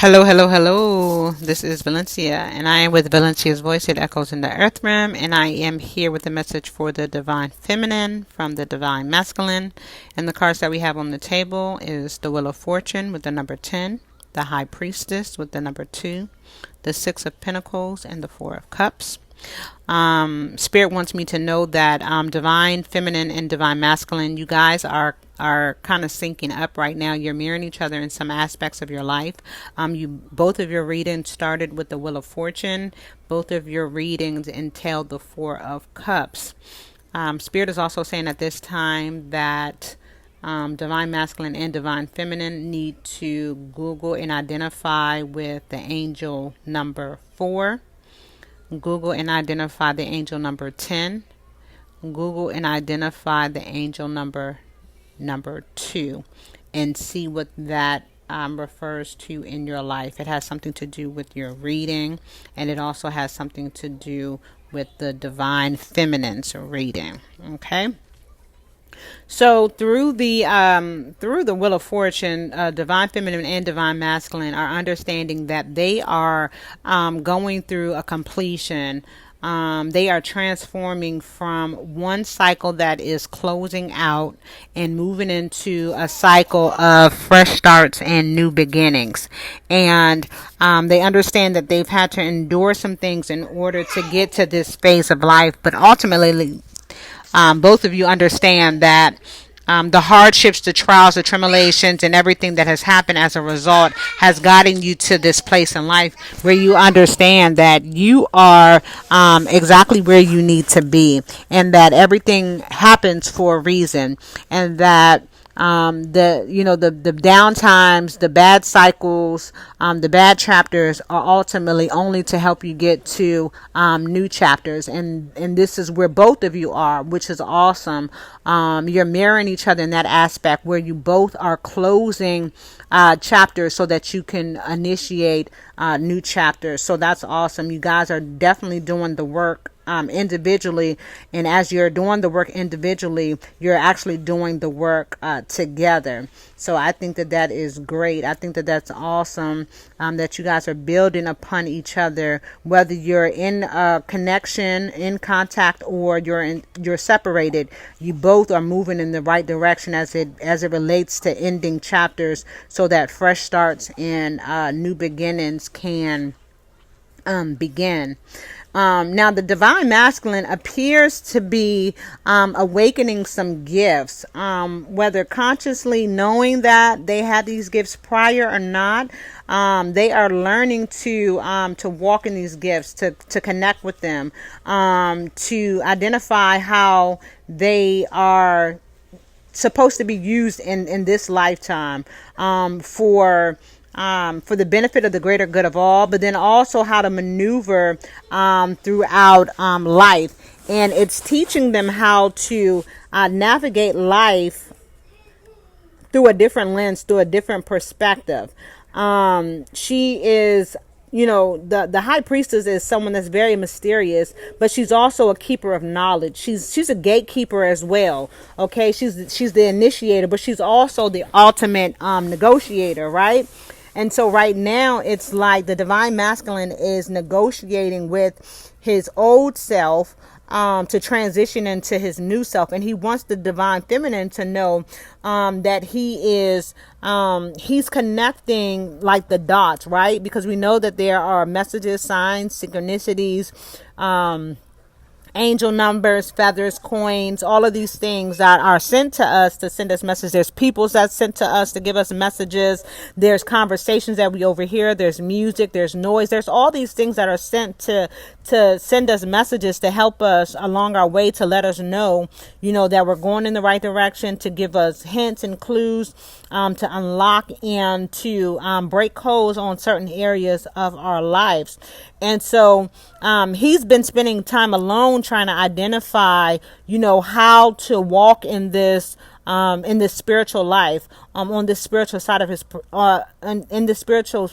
Hello, hello, hello. This is Valencia, and I am with Valencia's Voice. It echoes in the earth realm, and I am here with a message for the divine feminine from the divine masculine. And the cards that we have on the table is the Wheel of Fortune with the number 10, the High Priestess with the number 2, the Six of Pentacles, and the Four of Cups. Spirit wants me to know that divine feminine and divine masculine, you guys are kind of syncing up right now. You're mirroring each other in some aspects of your life. You both of your readings started with the Wheel of Fortune. Both of your readings entailed the Four of Cups. Spirit is also saying at this time that divine masculine and divine feminine need to Google and identify with the angel number 4. Google and identify the angel number 10. Google and identify the angel number 2 and see what that refers to in your life. It has something to do with your reading, and it also has something to do with the divine feminine's reading. Okay. So through the Wheel of Fortune, divine feminine and divine masculine are understanding that they are going through a completion. They are transforming from one cycle that is closing out and moving into a cycle of fresh starts and new beginnings. And they understand that they've had to endure some things in order to get to this phase of life, but ultimately both of you understand that the hardships, the trials, the tribulations, and everything that has happened as a result has gotten you to this place in life where you understand that you are exactly where you need to be, and that everything happens for a reason, and that the down times, the bad cycles, the bad chapters are ultimately only to help you get to new chapters, and this is where both of you are, which is awesome. You're mirroring each other in that aspect where you both are closing chapters so that you can initiate new chapters. So that's awesome. You guys are definitely doing the work individually, and as you're doing the work individually, you're actually doing the work together. So I think that that is great. I think that that's awesome, that you guys are building upon each other, whether you're in connection, in contact, or you're separated. You both are moving in the right direction as it relates to ending chapters, so that fresh starts and new beginnings can begin. Now, the divine masculine appears to be awakening some gifts, whether consciously knowing that they had these gifts prior or not. They are learning to walk in these gifts, to connect with them, to identify how they are supposed to be used in this lifetime, for the benefit of the greater good of all, but then also how to maneuver throughout life. And it's teaching them how to navigate life through a different lens, through a different perspective. She is, the high priestess is someone that's very mysterious, but she's also a keeper of knowledge. She's a gatekeeper as well. Okay, she's the initiator, but she's also the ultimate negotiator, right? And so right now it's like the divine masculine is negotiating with his old self to transition into his new self, and he wants the divine feminine to know that he's connecting like the dots, right? Because we know that there are messages, signs, synchronicities, angel numbers, feathers, coins, all of these things that are sent to us to send us messages. There's peoples that's sent to us to give us messages. There's conversations that we overhear. There's music. There's noise. There's all these things that are sent to send us messages to help us along our way, to let us know, that we're going in the right direction, to give us hints and clues, to unlock and to break codes on certain areas of our lives. And so he's been spending time alone trying to identify, how to walk in this spiritual life, on this spiritual side of his, in the spiritual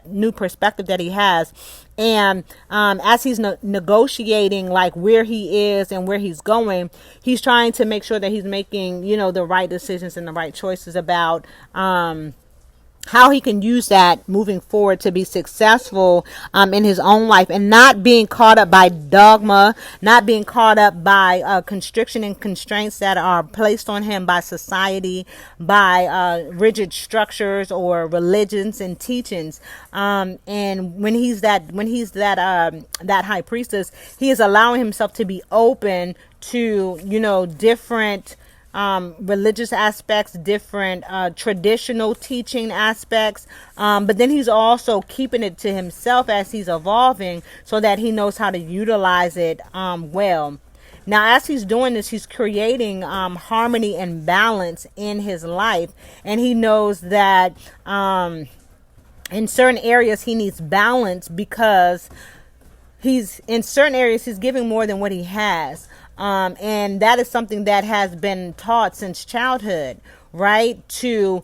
new perspective that he has. And as he's negotiating like where he is and where he's going, he's trying to make sure that he's making, the right decisions and the right choices about how he can use that moving forward to be successful in his own life, and not being caught up by dogma, not being caught up by constriction and constraints that are placed on him by society, by rigid structures or religions and teachings. And that high priestess, he is allowing himself to be open to, different religious aspects, different traditional teaching aspects, but then he's also keeping it to himself as he's evolving, so that he knows how to utilize it well. Now, as he's doing this, he's creating harmony and balance in his life, and he knows that in certain areas he needs balance, because he's giving more than what he has. And that is something that has been taught since childhood, right? To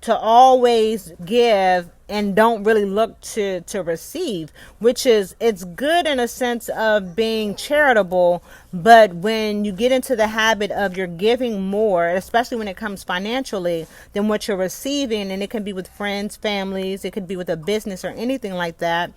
always give and don't really look to receive, which is, it's good in a sense of being charitable, but when you get into the habit of you're giving more, especially when it comes financially, than what you're receiving, and it can be with friends, families, it could be with a business or anything like that,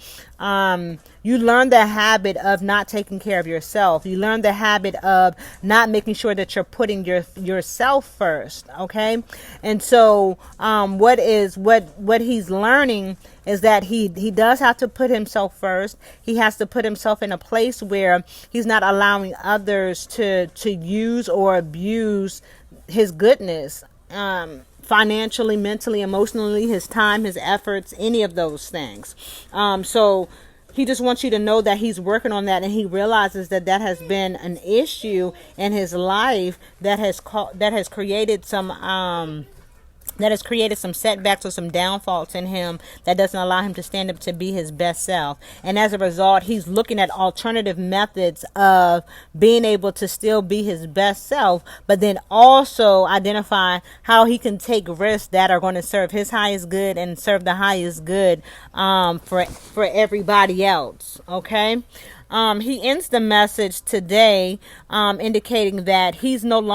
you learn the habit of not taking care of yourself. You learn the habit of not making sure that you're putting yourself first. Okay. And so, what he's learning is that he does have to put himself first. He has to put himself in a place where he's not allowing others to use or abuse his goodness, financially, mentally, emotionally, his time, his efforts, any of those things. So he just wants you to know that he's working on that, and he realizes that has been an issue in his life that has created some setbacks or some downfalls in him, that doesn't allow him to stand up to be his best self. And as a result, he's looking at alternative methods of being able to still be his best self, but then also identify how he can take risks that are going to serve his highest good and serve the highest good for everybody else. Okay. He ends the message today indicating that he's no longer